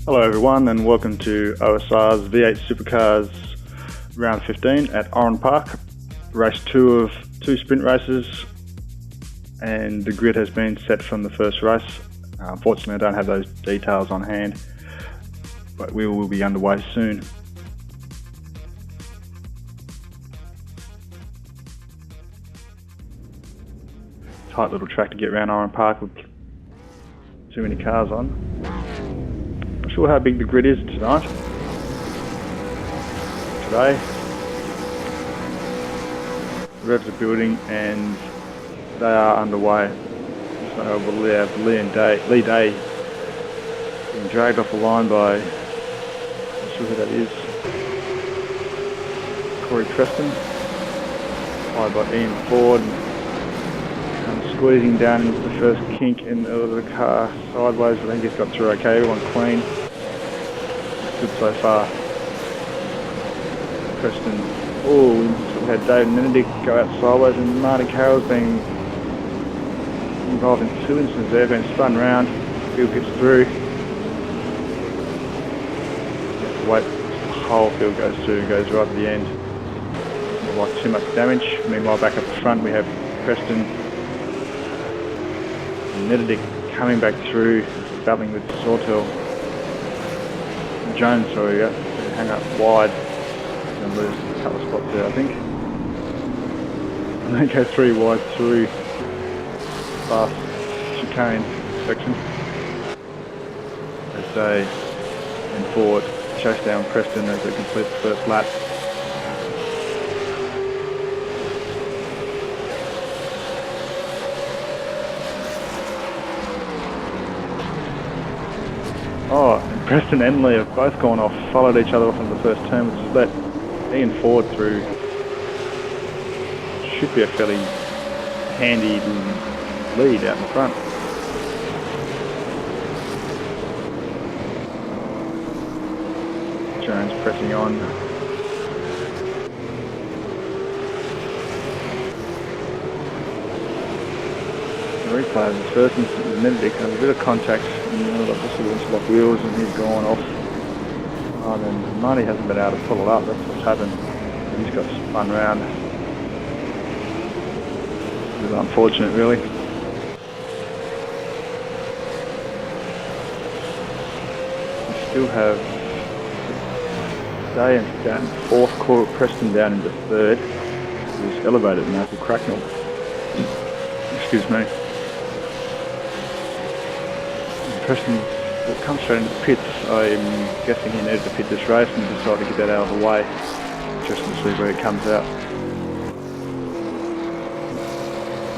Hello everyone and welcome to OSR's V8 Supercars round 15 at Oran Park, race 2 of 2 sprint races, and the grid has been set from the first race. Unfortunately I don't have those details on hand, but we will be underway soon. Tight little track to get around Oran Park with too many cars on. Not sure how big the grid is today. Revs are building and they are underway. So we have Lee Day being dragged off the line by, I'm not sure who that is, Corey Preston, followed by Ian Ford, squeezing down into the first kink in the car sideways. I think he's got through okay, everyone clean. Good so far. Preston, we had Dave Nenedick go out sideways, and Marty Carroll's been involved in 2 incidents there, been spun round. Field gets through. Wait, the whole field goes through, goes right to the end. Not like too much damage. Meanwhile, back up the front we have Preston and Nenedick coming back through, battling with Sawtell. Jones, sorry, yeah, hang up wide and lose a couple of spots there, I think. And they go 3 wide through last chicane section as they and Ford chase down Preston as they complete the first lap. And Preston and Lee have both gone off, followed each other off in the first turn, which has let Ian Ford through. Should be a fairly handy lead out in the front. Jones pressing on. The replay of the first instance with Nenedick has a bit of contact in the middle of the interlock wheels and he's gone off. And then Marty hasn't been able to pull it up, that's what's happened. He's got spun round. It's unfortunate really. We still have Day down 4th, Corey Preston down into 3rd. He's elevated now for Cracknell. Excuse me. Preston will come straight into the pits. I'm guessing he needed to pit this race and decided to get that out of the way. Interesting to see where it comes out.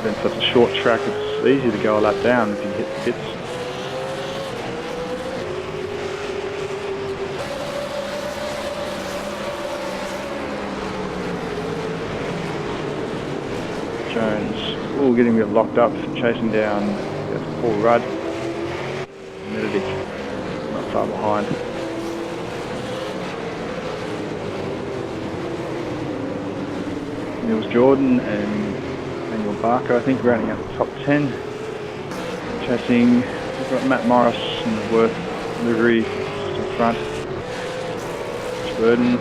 Been such a short track, it's easy to go a lap down if you hit the pits. Jones, getting a bit locked up, chasing down Paul Rudd. Nenedick not far behind. Niels Jordan and Daniel Barker, I think, rounding out the top 10. Chasing, we've got Matt Morris and the Worth livery just in front. Burden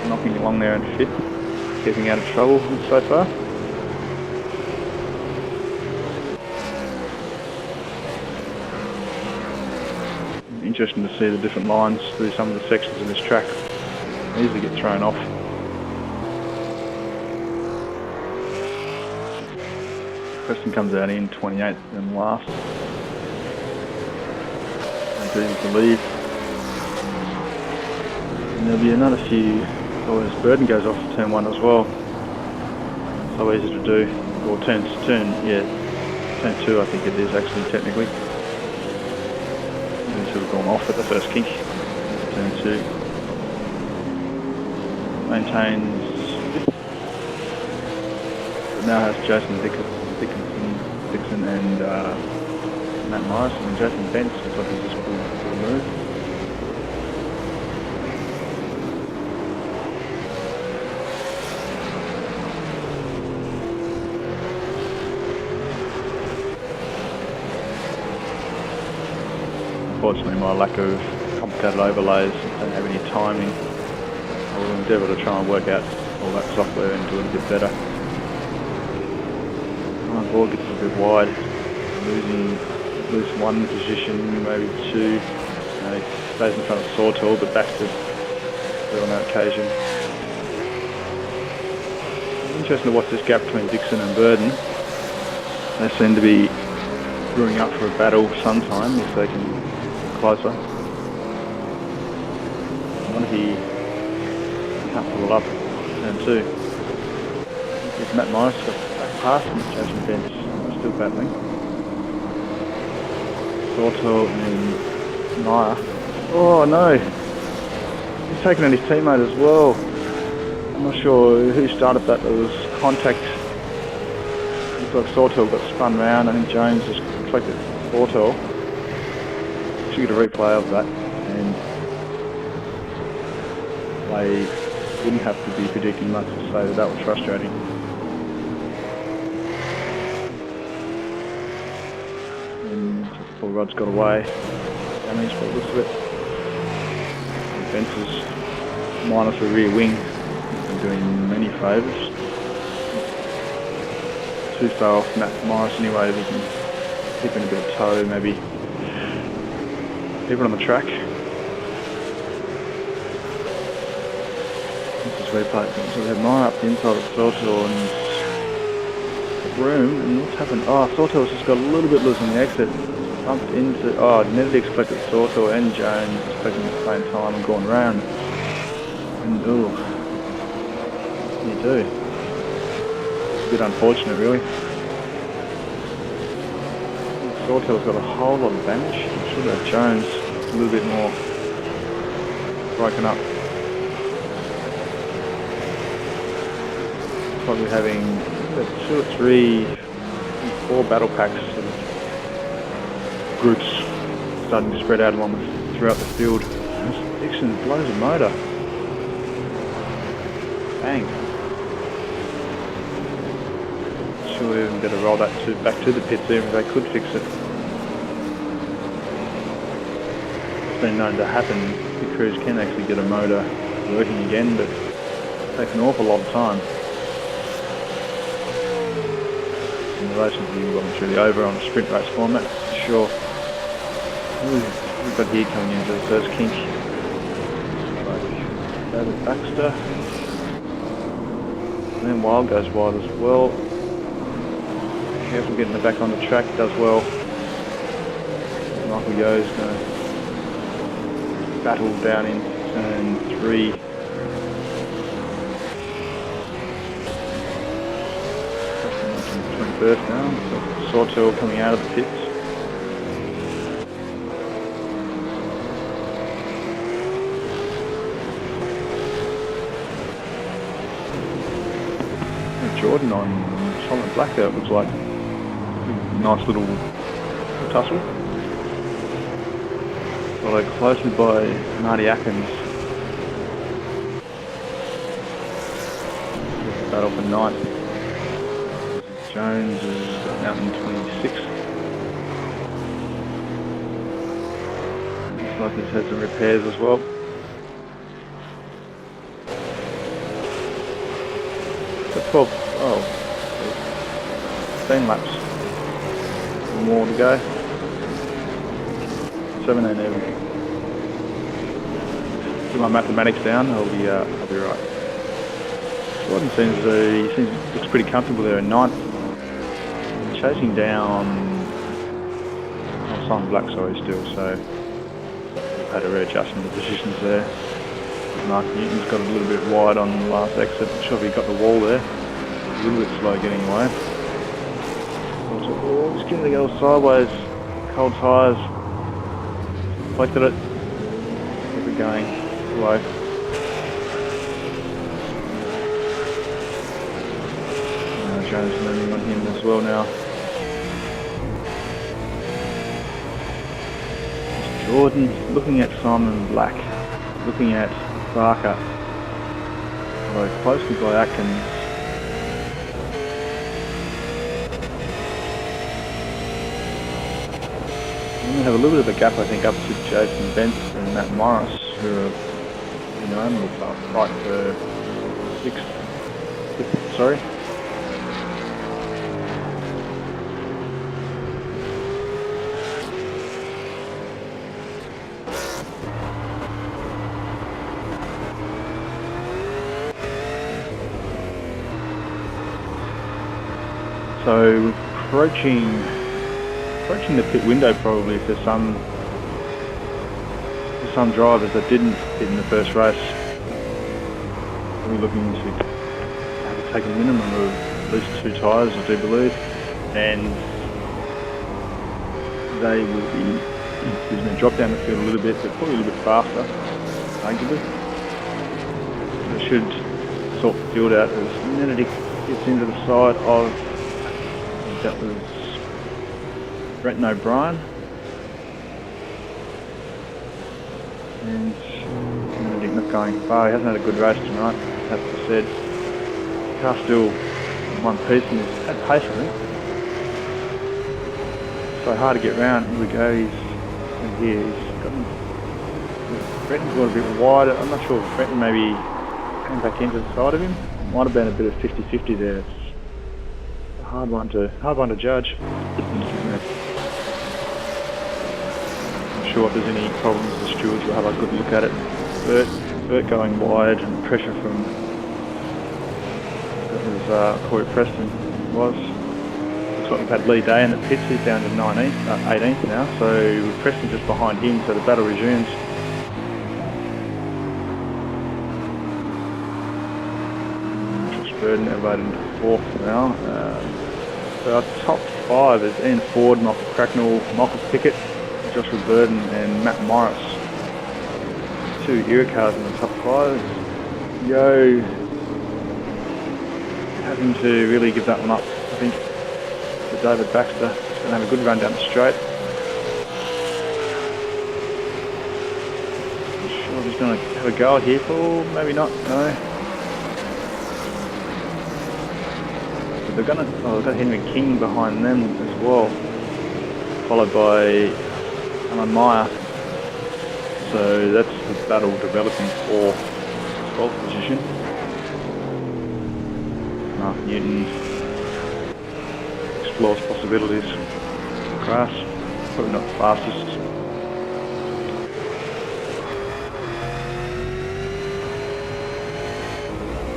knocking along there in 5th, keeping out of trouble so far. Interesting to see the different lines through some of the sections of this track. They easily get thrown off. Preston comes out in 28th and last. It's easy to leave. And there'll be another few. As Burden goes off turn 1 as well. So easy to do. Or turn 2 I think it is actually technically. Sort of gone off at the first kink. Turn 2. Maintains 5th. But now has Jason Dixon and Matt Morris and Jason Bentz. Looks like he's just pulled a move. unfortunately my lack of complicated overlays don't have any timing. I will endeavour to try and work out all that software and do it a bit better. My board gets a bit wide, lose one position, maybe two. He stays in front of Sawtell, but back to two on that occasion. Interesting to watch this gap between Dixon and Burden. They seem to be brewing up for a battle sometime if they can get closer. I wonder if he can't pull it up turn two. If Matt Morris got back past him, Jason Bench still battling. Sawtell and Meyer. Oh no! He's taken out his teammate as well. I'm not sure who started that. There was contact. Looks like Sawtell got spun round. I think Jones just deflected Sawtell. Should get a replay of that, and they wouldn't have to be predicting much to say that was frustrating. And Paul Rod's got away. Damage by the looks of it. Fences minus the rear wing. Doing many favours. Too far off Matt Morris anyway, we can keep in a bit of tow, maybe keep it on the track. This is replay. So we have Meyer up the inside of Sawtell and room, and what's happened? Oh, Sawtell's just got a little bit loose on the exit. Bumped into, oh, I never expected Sawtell and Jones expecting at the same time and going round. And ooh. You do. It's a bit unfortunate, really. Sawtell's got a whole lot of damage. I'm sure that Jones is a little bit more broken up. Probably having 2 or 3, 4 battle packs sort of groups starting to spread out throughout the field. Dixon blows a motor. Bang. Sure, we even better roll that back to the pits even if they could fix it. It's been known to happen. Pit crews can actually get a motor working again, but it takes an awful lot of time. In relation to well and truly over on a sprint race format, for sure. We've got here coming into the first kink. David Baxter. And then Wild goes wide as well. Careful getting it back on the track, does well. Michael Yo's going to battle down in turn 3. Between first now, so Sawtell coming out of the pits. Jordan on solid black there, it looks like. Nice little tussle. Followed closely by Marty Atkins. Battle for 9th. Jones is out in 26th. Looks like he's had some repairs as well. The 12. Oh, 15 laps. More to go. 17 even. Get my mathematics down, I'll be right. Jordan looks pretty comfortable there in 9th. Chasing down Simon Black, sorry, still, so had a readjustment of positions there. Mark Newton's got a little bit wide on the last exit. Not sure if he got the wall there. A little bit slow getting away. Oh, just getting to go sideways. Cold tyres. Deflected it. Keep it going. Slow. Jones learning on him as well now. Jordan looking at Simon Black. Looking at Barker. Followed closely by Atkins. we have a little bit of a gap, I think, up to Jason Bentz and Matt Morris, who are, you know, will fight for fifth, sorry. So approaching the pit window probably for some drivers that didn't hit in the first race. We're looking to have to take a minimum of at least 2 tyres, I do believe, and they will be drop down the field a little bit, but probably a little bit faster, arguably. They should sort the field out as Benedict gets into the side of, that was Brett and O'Brien, and Benedict not going far. He hasn't had a good race tonight, as I said. The car's still in one piece and he's at pace, I think. So hard to get round. Here we go, he's in here. Bretton's got a bit wider. I'm not sure if Bretton maybe came back into the side of him. Might have been a bit of 50-50 there. It's a hard one to judge. Not sure if there's any problems. The stewards will have a good look at it. Bert going wide and pressure from Corey Preston was. Looks like we've had Lee Day in the pits. He's down to 18th now, so Preston just behind him, so the battle resumes. Burden elevated into 4th now. So our top 5 is Ian Ford, Michael Cracknell, Michael Pickett, Joshua Burden and Matt Morris. 2 era cars in the top 5. Yo having to really give that one up, I think, to David Baxter. He's going to have a good run down the straight. Not sure if he's going to have a go at here, Paul. Maybe not, no. They've got Henry King behind them as well, followed by Alan Meyer. So that's the battle developing for 12th position. Mark Newton explores possibilities. Crash, probably not the fastest.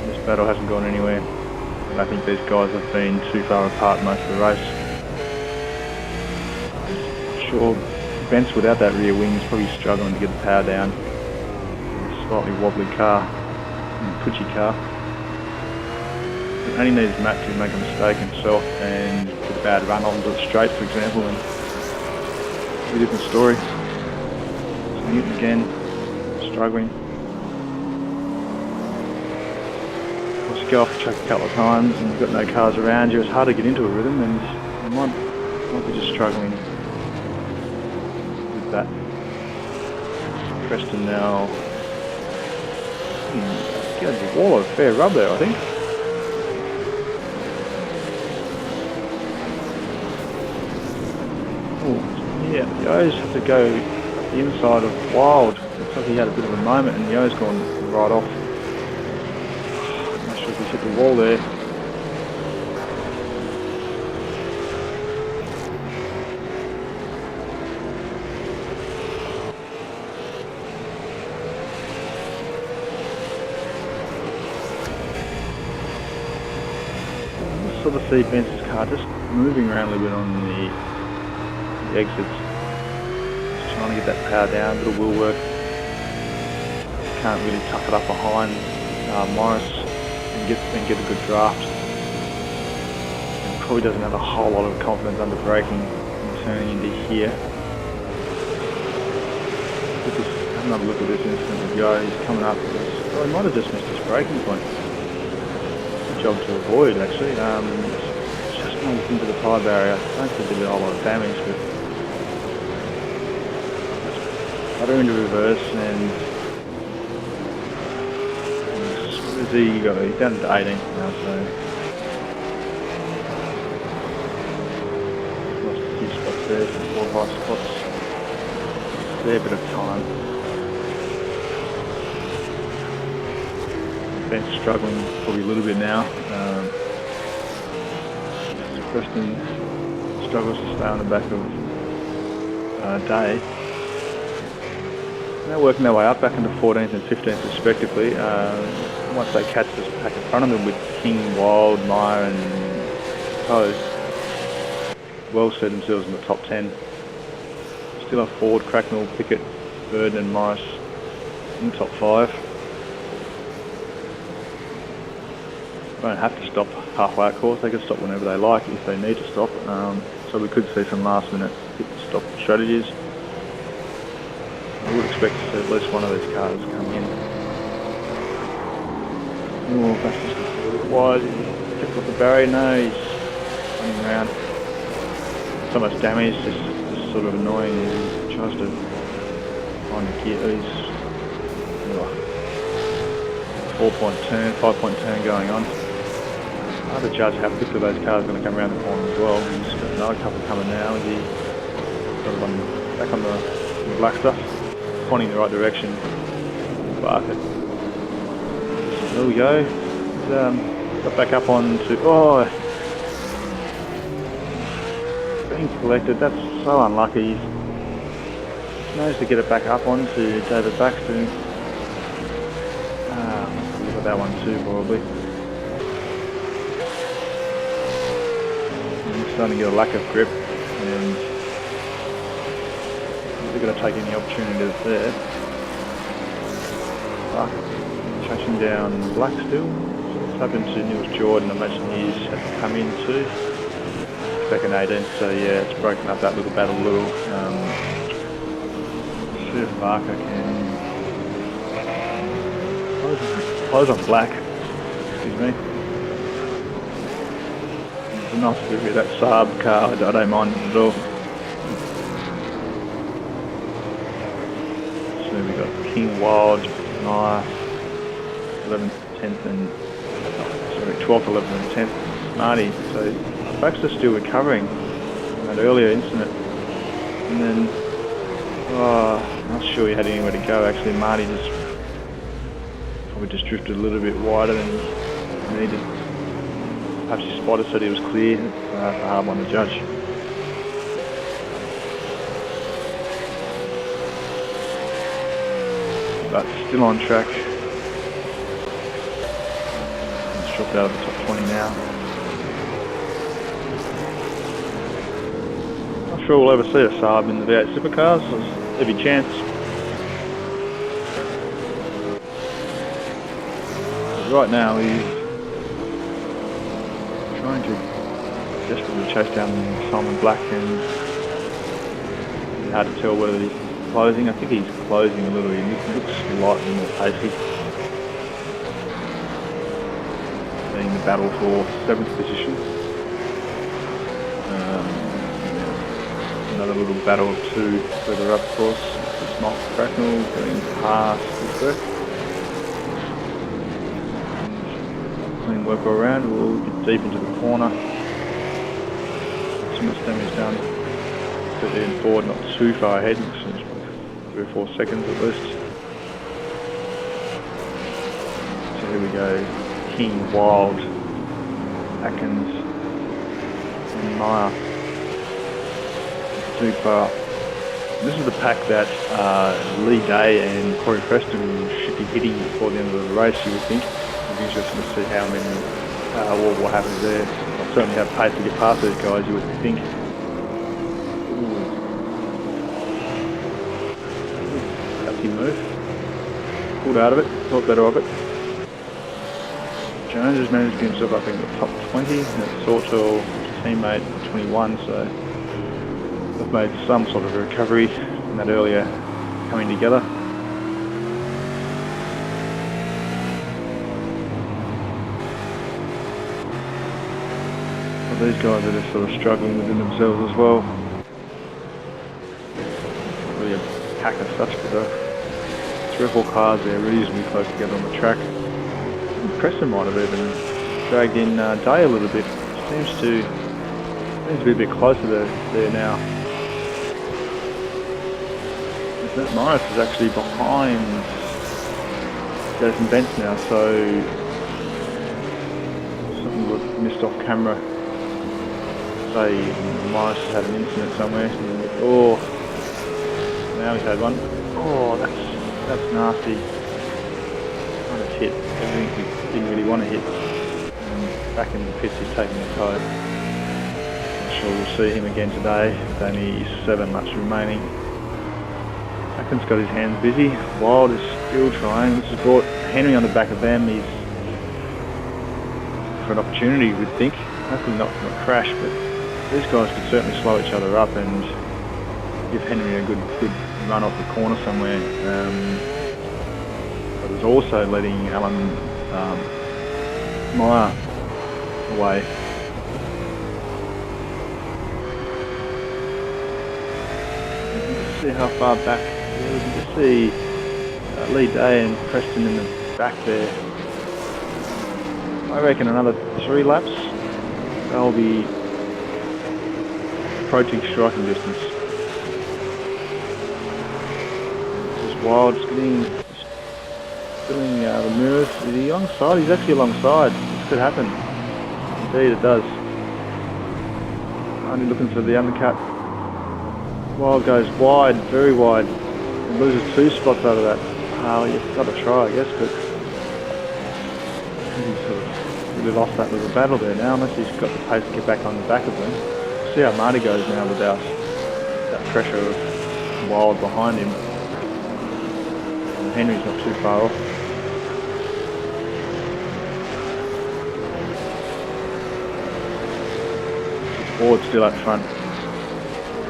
This battle hasn't gone anywhere. I think these guys have been too far apart most of the race. Sure, Bentz without that rear wing is probably struggling to get the power down. A slightly wobbly car, pushy car. It only needs Matt to make a mistake himself and get a bad run onto the straight, for example, and it's a different story. So Newton again, struggling. Go off the track a couple of times and you've got no cars around you, it's hard to get into a rhythm and you might be just struggling with that. Preston now getting the wall of fair rub there, I think. Oh, yeah, the O's have to go up the inside of Wild. Looks like he had a bit of a moment and the O's gone right off. He's hit the wall there. I sort of see Bentz's car just moving around a little bit on the exits. Just trying to get that power down, a bit of wheel work. Can't really tuck it up behind Morris. And get a good draft. And probably doesn't have a whole lot of confidence under braking and turning into here. Have another look at this instant of Yo. He's coming up. Well, he might have just missed his braking point. Good job to avoid, actually. Just moved into the tyre barrier. I don't think he did a whole lot of damage, but putter into reverse and. There you go, he's down to 18th now, so lost a few spots there, some 4 or 5 spots. fair bit of time. Been struggling probably a little bit now. Preston struggles to stay on the back of Day. They're working their way up back into 14th and 15th respectively. Once they catch this pack in front of them with King, Wild, Meyer and Toast, well set themselves in the top 10. Still have Ford, Cracknell, Pickett, Burden and Morris in the top 5. They don't have to stop halfway across, they can stop whenever they like if they need to stop. So we could see some last minute hit stop strategies. I would expect to see at least one of these cars come in. Oh, that's just a little bit wide. He kept off the barrier. No, he's running around. So much damage, just sort of annoying. He tries to find the gear. He's 4-point turn, 5-point turn going on. Hard to judge how quickly those cars are going to come around the corner as well. He's got another couple coming now. Is he got one back on the black stuff? Pointing in the right direction. Bark it. There we go. He's got back up onto. Oh! Being collected. That's so unlucky. He managed to get it back up onto David Baxter. Look at that one too, probably. Starting to get a lack of grip, and they're going to take any opportunity that's there. Chasing down Black still. So what's happened to Niels Jordan? I imagine he's had to come in too. Second 18, so yeah, it's broken up that little battle a little. See if Barker can close on Black. Excuse me. It's a nice delivery of that Saab car, I don't mind it at all. So we've got King, Wild, Nye, 11th, 10th and 12th, 11th and 10th, Marty. So Baxter's still recovering from that earlier incident. And then, I'm not sure he had anywhere to go actually. Marty probably just drifted a little bit wider than he needed. Perhaps his spotter said he was clear. That's a hard one to judge. But still on track. He's dropped out of the top 20 now. Not sure we'll ever see a Saab in the V8 Supercars. There's every chance. But right now he's trying to desperately chase down Simon Black, and it's hard to tell whether he's closing. I think he's closing a little. He looks slightly more pacey. Being the battle for 7th position. Another little battle of 2 further up, of course. It's not Cracknell going past the circle. Clean work all around. We'll get deep into the corner. Some of the damage done. Put it in forward, not too far ahead. 3 or 4 seconds at least. So here we go. King, Wild, Atkins, and Meyer. Supercar. This is the pack that Lee Day and Corey Preston should be hitting before the end of the race, you would think. It'll be interesting to see how many, what happens there. They'll certainly have pace to get past those guys, you would think. Move. Pulled out of it, thought better of it. Jones has managed to get himself up in the top 20, and it's Sawtell, teammate, 21, so they've made some sort of a recovery from that earlier coming together. Well, these guys are just sort of struggling within themselves as well. Not really a pack as such, but 3 or 4 cars there reasonably close together on the track. Preston might have even dragged in Day a little bit. Seems to be a bit closer there now. Matt Morris is actually behind Jason Bentz now, so something was missed off camera. Say Morris has had an incident somewhere. Oh, now he's had one. Oh, that's nasty. Trying to hit everything he didn't really want to hit. And back in the pits, he's taking a toe. I'm sure we'll see him again today. With only 7 laps remaining. Atkins got his hands busy. Wild is still trying. This has brought Henry on the back of them. He's for an opportunity, we'd think. Hopefully not from a crash, but these guys could certainly slow each other up and give Henry a good run off the corner somewhere. But it's also letting Alan Meyer away. Let's see how far back. Yeah, we can just see Lee Day and Preston in the back there. I reckon another 3 laps, they'll be approaching striking distance. This is Wild, spinning the mirrors. Is he alongside? He's actually alongside. This could happen. Indeed it does. Only looking for the undercut. Wild goes wide, very wide, and loses 2 spots out of that. You've got to try, I guess, but he's sort of really lost that little battle there now, unless he's got the pace to get back on the back of them. See how Marty goes now without that pressure of Wild behind him. And Henry's not too far off. Ford still up front.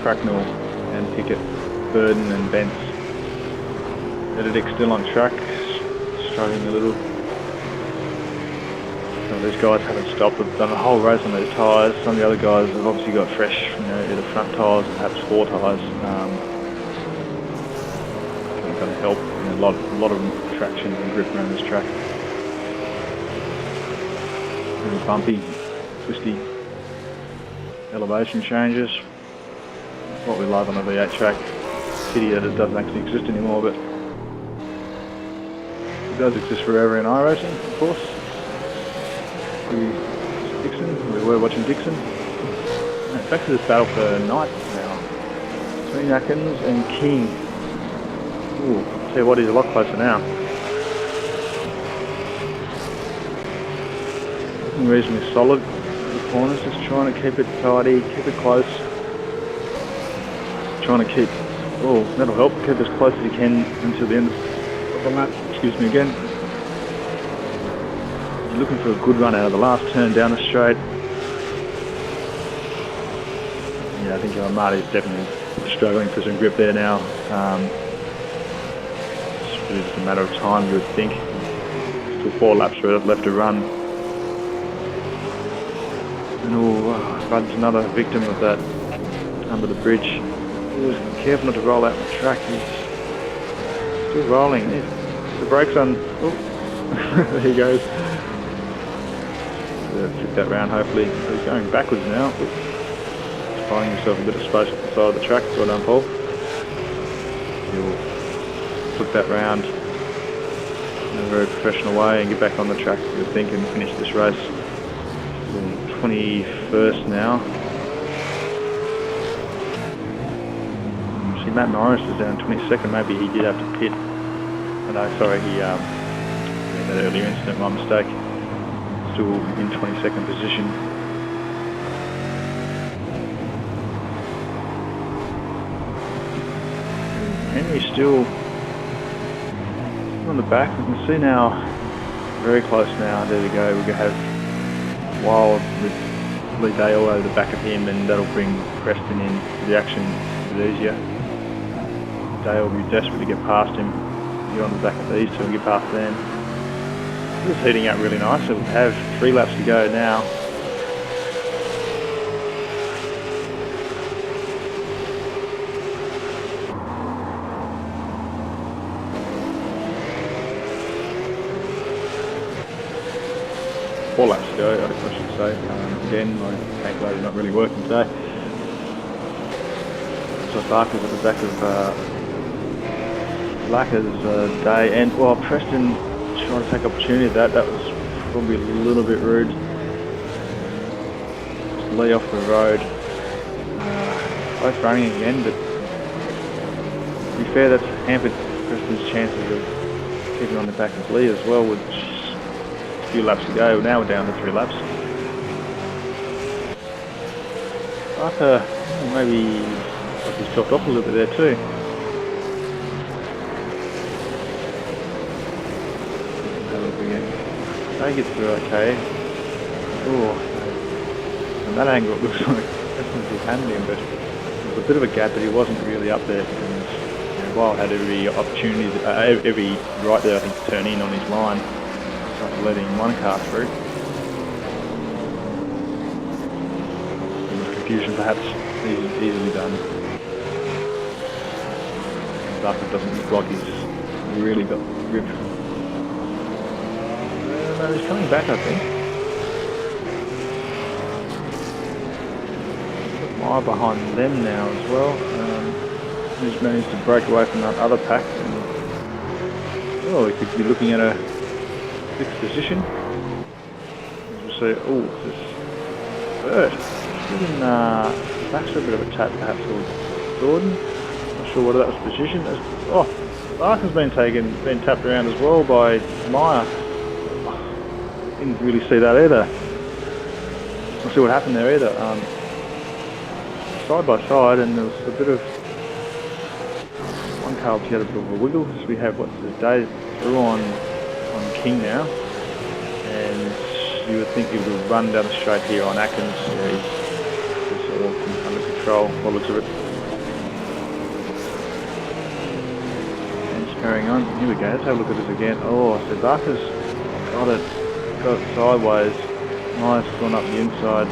Cracknell and Pickett, Burden and Bentz. Benedict still on track, struggling a little. Some of these guys haven't stopped. They've done a whole race on these tyres. Some of the other guys have obviously got fresh, either front tyres or perhaps 4 tyres. It's going to help. A lot of traction and grip around this track. Really bumpy, twisty elevation changes. That's what we love on a V8 track. Pity that it doesn't actually exist anymore, but it does exist forever in iRacing, of course. Dixon, we were watching Dixon. And back to this battle for ninth now. Between Atkins and King. Ooh, I'll tell you what, he's a lot closer now. Looking reasonably solid. The corners, just trying to keep it tidy, keep it close. Trying to keep, that'll help, keep as close as you can until the end of the lap. Excuse me again. You're looking for a good run out of the last turn down the straight. Yeah, I think Marty's definitely struggling for some grip there now. It's really just a matter of time, you would think. Still 4 laps left to run. And Bud's another victim of that under the bridge. Be careful not to roll out the track. He's still rolling. The brakes on. Oh, there he goes. Flip that round, hopefully. He's going backwards now. He's finding himself a bit of space at the side of the track. Well done, Paul. He'll flip that round in a very professional way and get back on the track, you would think, and finish this race. 21st now. See, Matt Norris is down 22nd. Maybe he did have to pit. No, sorry, he had that earlier incident, my mistake. Still in 22nd position. Henry's still on the back. We can see now, very close now. There we go. We can have Wild with Lee Day all over the back of him, and that'll bring Preston into the action a bit easier. Day will be desperate to get past him. Get on the back of these two and get past them. This is heating up really nice, so we have 3 laps to go now. Four laps to go, I should say. Again, my calculator's not really working today. So Barker's at the back of Lacker's day, and well, Preston trying to take opportunity of that. That was probably a little bit rude. Just Lee off the road. Both running again, but to be fair, that's hampered Preston's chances of keeping on the back of Lee as well, with a few laps to go. Now we're down to 3 laps. Barker, maybe like he's chopped off a little bit there too. Have a look again. They get through okay. Oh, from that angle it looks like Preston's was handling him, but there was a bit of a gap, but he wasn't really up there. And Weil had every opportunity, every right there, I think, to turn in on his line, started letting one car through. Confusion perhaps, easily done. Barker doesn't look like he's really got grip. No, he's coming back, I think. Mile behind them now as well. He's managed to break away from that other pack. And, oh, he could be looking at a 6th position. As we'll see, oh, this is third. Giving Baxter a bit of a tap perhaps towards Jordan. Not sure whether that was position. Oh, Barker's been tapped around as well by Meyer. Didn't really see that either. We'll see what happened there either. Side by side, and there was a bit of one car had a bit of a wiggle. So we have what's the day through on King now, and you would think he would run down the straight here on Atkins. Yeah, he's all under control by the looks of it. And just carrying on. Here we go. Let's have a look at this again. Oh, so Barker's got it sideways. Nice, gone up the inside.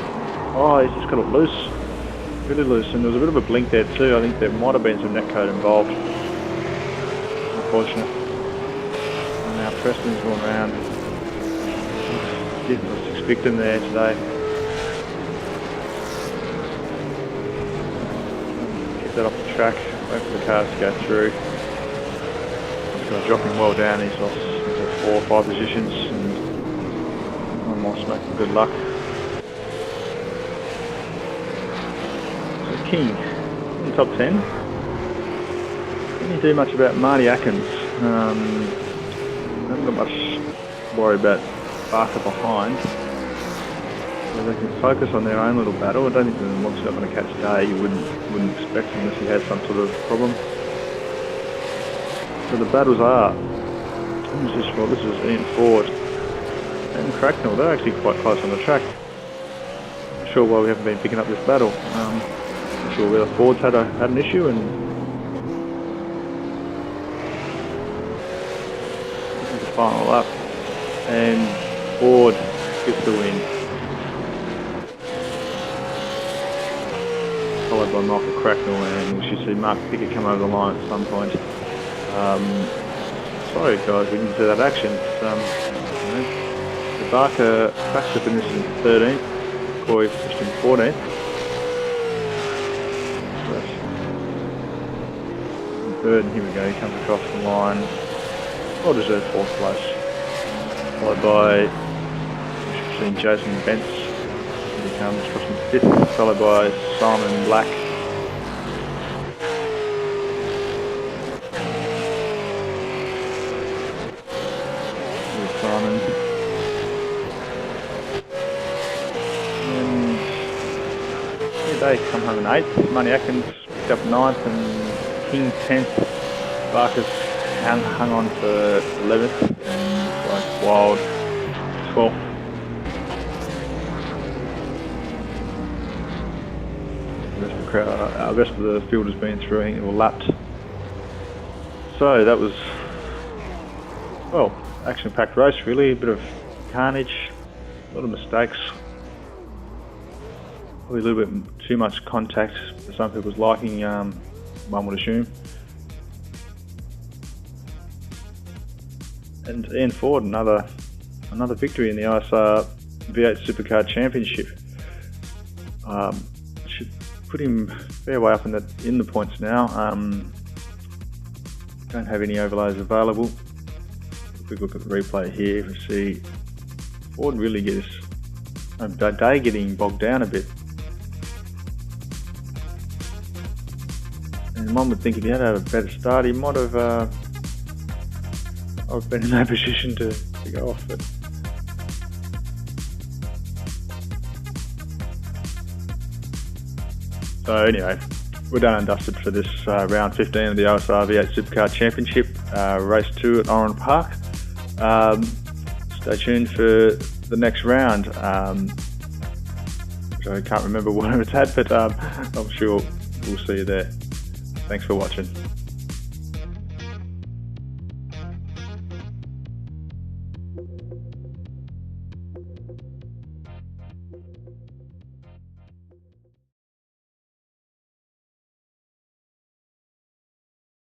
Oh, he's just got it loose. Really loose, and there was a bit of a blink there too. I think there might have been some net code involved. Unfortunate. And now Preston's going around. Didn't expect him there today. Get that off the track. Wait for the cars to go through. He's going to drop him well down. He's lost 4 or 5 positions. And one more smoke for good luck. King in the top 10. Didn't do much about Marty Atkins. Haven't got much worry about Barker behind. So they can focus on their own little battle. I don't think the Monster's not going to catch Day. You wouldn't expect unless he has some sort of problem. So the battles are. This is Ian Ford and Cracknell. They're actually quite close on the track. Not sure why we haven't been picking up this battle. Sure whether Ford's had an issue, and this is the final lap, and Ford gets the win, followed by Michael Cracknell, and we should see Mark Pickett come over the line at some point. Sorry guys, we didn't see that action. The Barker Baxter finished in 13th, Coy finished in 14th. Third, and here we go, he comes across the line, well deserved 4th place, followed by, we've seen Jason Bentz, here he comes, crossing 5th, followed by Simon Black. Here's Simon. And here they come home in 8th, Marty Atkins picked up 9th, and King 10th, Barker's hung on for 11th, and like Wild 12th. The rest of the field has been through, I think, or lapped. So that was, well, action-packed race really, a bit of carnage, a lot of mistakes. Probably a little bit too much contact for some people's liking. One would assume. And Ian Ford, another victory in the OSR V8 Supercar Championship. Should put him fair way up in the points now. Don't have any overlays available. If we look at the replay here, we see Ford really gets day getting bogged down a bit. And one would think if he had a better start, he might have been in that position to go off. But so anyway, we're done and dusted for this round 15 of the OSR V8 Supercar Championship, race 2 at Oran Park. Stay tuned for the next round, which I can't remember where it's at, but I'm sure we'll see you there. Thanks for watching.